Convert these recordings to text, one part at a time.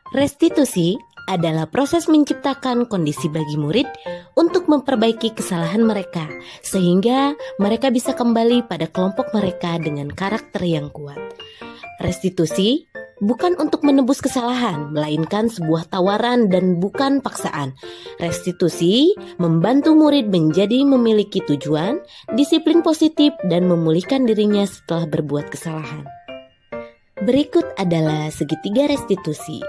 Restitusi adalah proses menciptakan kondisi bagi murid untuk memperbaiki kesalahan mereka, sehingga mereka bisa kembali pada kelompok mereka dengan karakter yang kuat. Restitusi bukan untuk menebus kesalahan, melainkan sebuah tawaran dan bukan paksaan. Restitusi membantu murid menjadi memiliki tujuan, disiplin positif, dan memulihkan dirinya setelah berbuat kesalahan. Berikut adalah segitiga restitusi.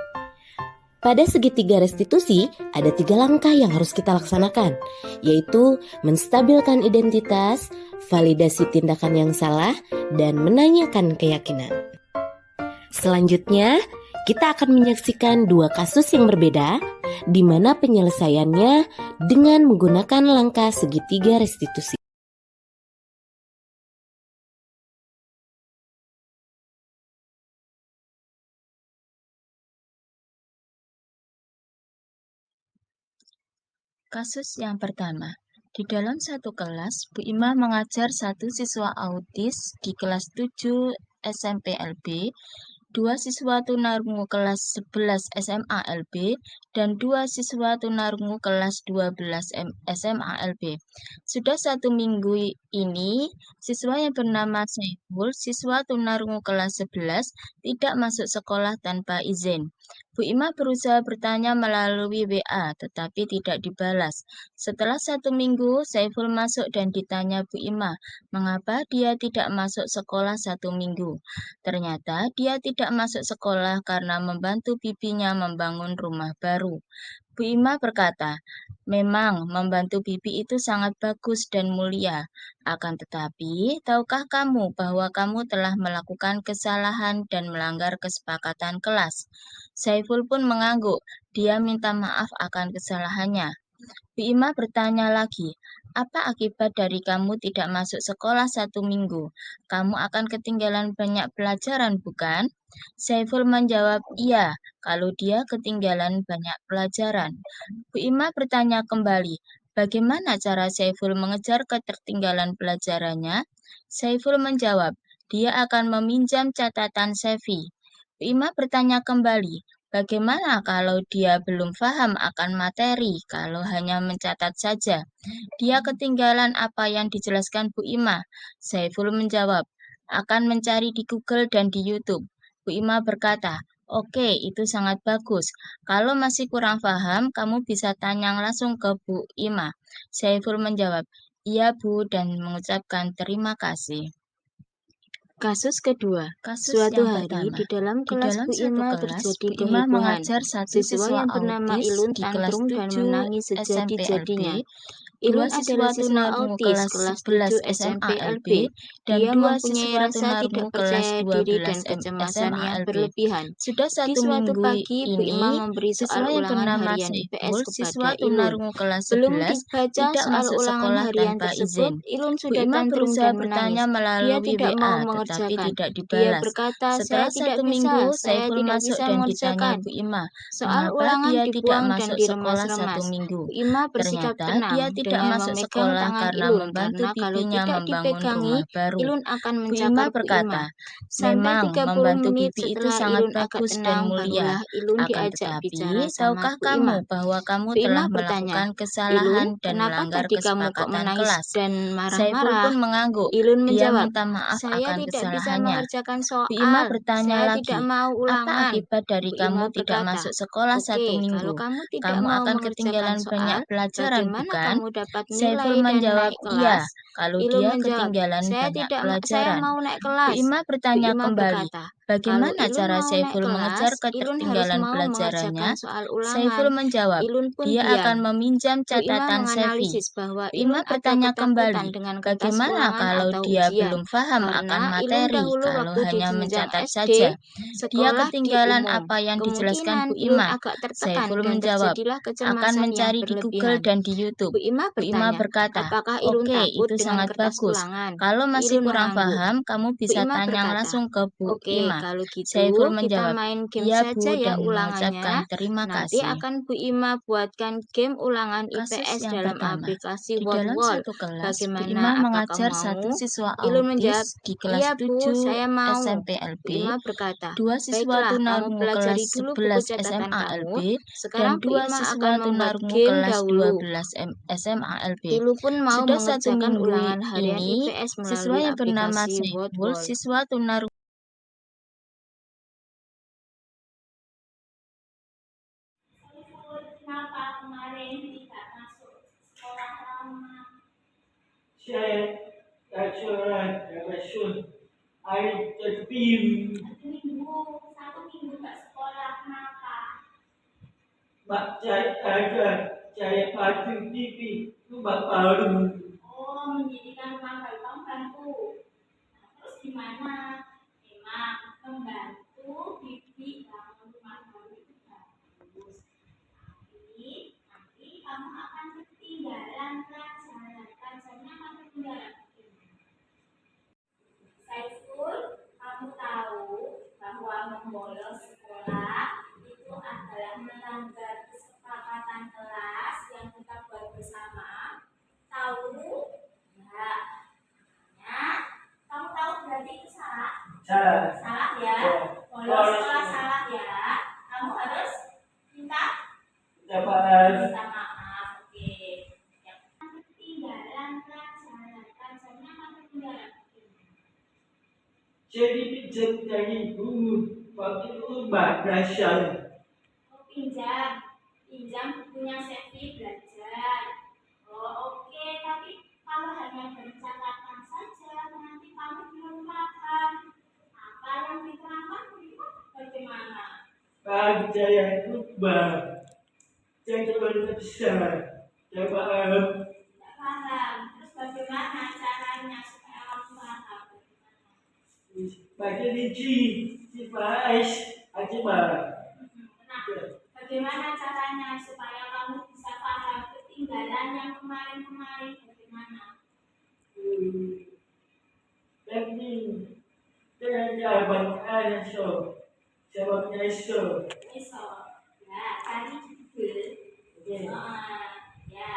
Pada segitiga restitusi, ada 3 langkah yang harus kita laksanakan, yaitu menstabilkan identitas, validasi tindakan yang salah, dan menanyakan keyakinan. Selanjutnya, kita akan menyaksikan 2 kasus yang berbeda, di mana penyelesaiannya dengan menggunakan langkah segitiga restitusi. Kasus yang pertama, di dalam satu kelas, Bu Ima mengajar satu siswa autis di kelas 7 SMP LB, 2 siswa tunarungu kelas 11 SMA LB, dan 2 siswa tunarungu kelas 12 SMA LB. Sudah 1 minggu ini, siswa yang bernama Saiful, siswa tunarungu kelas 11, tidak masuk sekolah tanpa izin. Bu Ima berusaha bertanya melalui WA, tetapi tidak dibalas. Setelah 1 minggu, Saiful masuk dan ditanya Bu Ima, mengapa dia tidak masuk sekolah 1 minggu. Ternyata dia tidak masuk sekolah karena membantu bibinya membangun rumah baru. Bu Ima berkata, memang membantu bibi itu sangat bagus dan mulia. Akan tetapi, tahukah kamu bahwa kamu telah melakukan kesalahan dan melanggar kesepakatan kelas? Saiful pun mengangguk. Dia minta maaf akan kesalahannya. Bu Ima bertanya lagi, apa akibat dari kamu tidak masuk sekolah 1 minggu? Kamu akan ketinggalan banyak pelajaran, bukan? Saiful menjawab, iya, kalau dia ketinggalan banyak pelajaran. Bu Ima bertanya kembali, bagaimana cara Saiful mengejar ketertinggalan pelajarannya? Saiful menjawab, dia akan meminjam catatan Sevi. Bu Ima bertanya kembali, bagaimana kalau dia belum paham akan materi, kalau hanya mencatat saja? Dia ketinggalan apa yang dijelaskan Bu Ima. Saiful menjawab, akan mencari di Google dan di YouTube. Bu Ima berkata, oke, itu sangat bagus. Kalau masih kurang paham, kamu bisa tanya langsung ke Bu Ima. Saiful menjawab, iya Bu, dan mengucapkan terima kasih. Kasus kedua, Suatu yang hari pertama. di dalam Di kelas dalam Bu satu Ima kelas, terjadi Bu Ima kehebohan. mengajar satu Siswa yang bernama autis Ilun di kelas tantrum dan 7 menangis SMP sejadi-jadinya. LB, 2 Ilun siswa adalah siswa tunarungu autis kelas kelas 11 7 SMA SMP LB, LB. dan Dia 2 mempunyai siswa rasa tidak tunarungu kelas percaya diri 12 dan kecemasan SMA yang LB. berlebihan. Sudah Di 1 suatu minggu pagi, Bu Ima ini, memberi siswa soal yang ulangan bernama harian IPS Saiful, siswa kepada Ilun. tunarungu kelas Belum 11, dibaca tidak soal masuk ulangan sekolah harian tanpa tersebut, izin. Ilun Bu sudah Ima tantrum berusaha dan bertanya menangis. Dia melalui tidak mau WA, tetapi mengerjakan. tidak Dia dibalas. berkata, Setelah saya tidak 1 bisa, minggu, saya Saiful tidak masuk bisa dan ditanya mengerjakan. Bu Ima, Soal mengapa ulangan dia tidak dibuang dan masuk sekolah 1 diremas-remas. minggu. Bu Ima bersikap Ternyata tenang dia tidak dengan masuk memegang sekolah tangan karena Ilun membantu karena kalau bibinya tidak membangun dipegangi, rumah baru. Ilun akan Bu Ima mencakar Bu Ima. berkata, Sampai memang 30 membantu menit bibi itu setelah sangat Ilun agak bagus dan tenang, mulia. barulah Ilun Akan diajak bicara tetapi, sama tahukah Bu kamu Ima. bahwa kamu Bu Ima telah bertanya, melakukan Ilun, kesalahan dan kenapa melanggar tadi kamu kok kesepakatan menangis kelas? dan Saiful marah-marah? pun mengangguk. Ilun Dia menjawab, minta maaf saya akan tidak bisa kesalahannya. mengerjakan Bu Ima soal, bertanya saya lagi, tidak mau apa ulangan. akibat dari Bu kamu Ima tidak berkata, masuk sekolah 1 oke, kalau minggu? kamu tidak Kamu mau akan mengerjakan ketinggalan banyak soal, pelajaran, bagaimana bukan? kamu dapat Saiful nilai dan menjawab, naik iya, kelas? kalau Ilun dia menjawab, ketinggalan banyak saya pelajaran. mau naik Bu kelas. Ima Bu bertanya Ima kembali, berkata, kalau bagaimana Ilun cara mau naik Saiful mengejar kelas, Ilun harus ketertinggalan mau pelajarannya? mengerjakan soal ulangan. Saiful menjawab, Ilun pun dia diam. akan meminjam Bu Ima catatan Sevi. menganalisis bahwa Bu Ima Ilun ada bertanya ketakutan kembali, dengan kertas bagaimana ulangan kalau atau dia ujian. belum paham akan Karena Ilun materi, dahulu kalau waktu di hanya jenjang mencatat SD, saja? Dia sekolah di ketinggalan umum. apa yang dijelaskan Kemungkinan Bu Ilun Ima. agak tertekan Saiful dan menjawab, terjadilah akan kecemasan yang mencari di Google berlebihan. dan di YouTube. Bu Ima Bu Ima bertanya, berkata, apakah Ilun oke, takut itu dengan sangat kertas bagus. ulangan. Kalau masih Irun kurang mengangguk. paham, kamu Bu bisa Ima tanya berkata, langsung ke Bu "Oke, Ima. kalau gitu Saiful kita menjawab, main game "Iya, saja Bu," ya dan ulangannya. mengucapkan terima Nanti kasih. akan Bu Ima buatkan game ulangan Kasus IPS yang dalam pertama, aplikasi di dalam WordWall. satu kelas, Bu Bagaimana? Ima Apakah mengajar mau?" satu siswa Ilun menjawab, autis di kelas "Iya Bu, 7 saya mau." SMP Bu LB, Ima berkata, dua siswa "Baiklah, kamu tunarungu kelas pelajari dulu buku 11 catatan SMA kamu. LB, dan Sekarang Bu dua Ima siswa akan membuat tunarungu game kelas dahulu." 12 SMA LB. Tilu pun mau Sudah 1 mengerjakan minggu ulangan harian ini, IPS siswa melalui yang bernama aplikasi Saiful, WordWall. siswa tunarungu Kenapa kemarin tidak masuk sekolah lama? Saya rasul air terpim Satu minggu tak sekolah, kenapa? mak saya patu TV itu baru Oh, menjadikan rumah baru kamu bantu. Nah, terus gimana? Memang membantu bibi bangun rumah baru itu bagus. Tapi nanti kamu akan ketinggalan pelajaran. Pelajarannya akan ketinggalan. Saiful, kamu tahu bahwa membolos sekolah itu adalah melanggar kesepakatan kelas yang kita buat bersama. Tahu? Ya. Ya. Kamu tahu berarti itu salah? salah Salah ya. Bolos sekolah salah ya. Kamu harus minta dapat maaf. Oke. Ya. Ketinggalan pelajaran. Pelajarannya akan ketinggalan. jadi pinjam dari guru waktu rumah berasal Oh, pinjam bukunya Sevi belajar. Oh, oke, tapi kalau hanya bercakapkan saja, nanti kamu belum paham apa yang diterangkan bagaimana. bagi saya rumah saya baru besar saya paham Tidak paham. Terus bagaimana caranya supaya kamu paham? bagi Riji si Faiz Ajibah Nah, bagaimana caranya supaya kamu bisa paham ketinggalan yang kemarin-kemarin? Bagaimana? tapi saya abang ada saya so Besok, ya, cari di Google. Ya,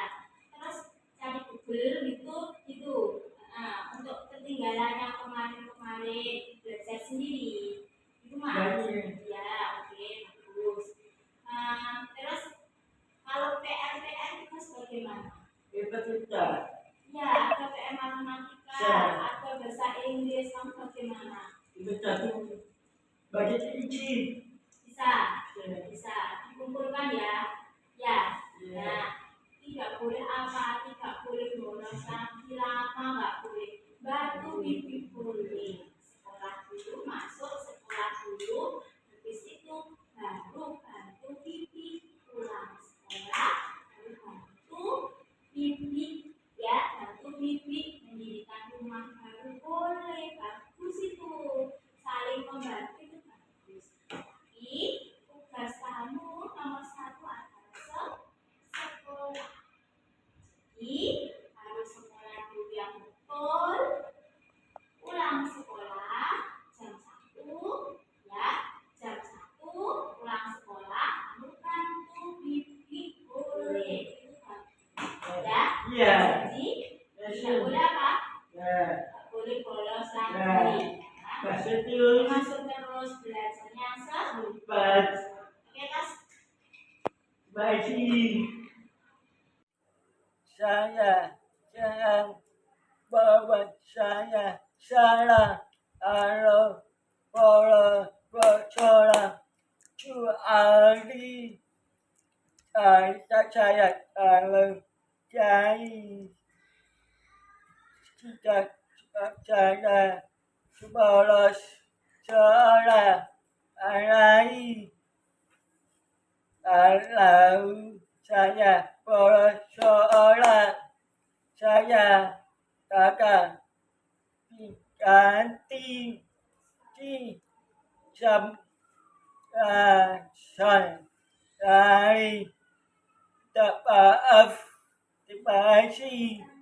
terus cari Google itu untuk ketinggalan yang kemarin-kemarin belajar sendiri itu mas ya oke bagus. Terus kalau PR itu bagaimana? kita Ya ada PR matematika, ada bahasa Inggris, kamu bagaimana? kita bagi Riji Bisa dikumpulkan ya. Nah, tidak boleh tidak boleh bolos lagi lama, nggak boleh batu bibi boleh sekolah dulu, masuk sekolah dulu, habis itu baru bantu bibi pulang sekolah, baru bantu bibi ya, bantu bibi mendirikan rumah baru boleh, bagus itu saling membantu itu bagus. Tapi tugas kamu nomor 1 adalah sekolah. Jadi harus sekolah dulu yang betul, pulang sekolah jam 1 ya, jam 1 pulang sekolah, kamu bantu bibi boleh itu ya. Iya. Jadi tidak boleh apa? Tidak boleh bolos lagi. Masuk terus belajarnya Cepat. Oke, Mas. Bagi saya jangan bawa saya salah kalau pola bercorak cuali saya kalau jadi tidak saya bolos seolah alai kalau saya bolos seolah saya akan diganti di jam dari maaf terima kasih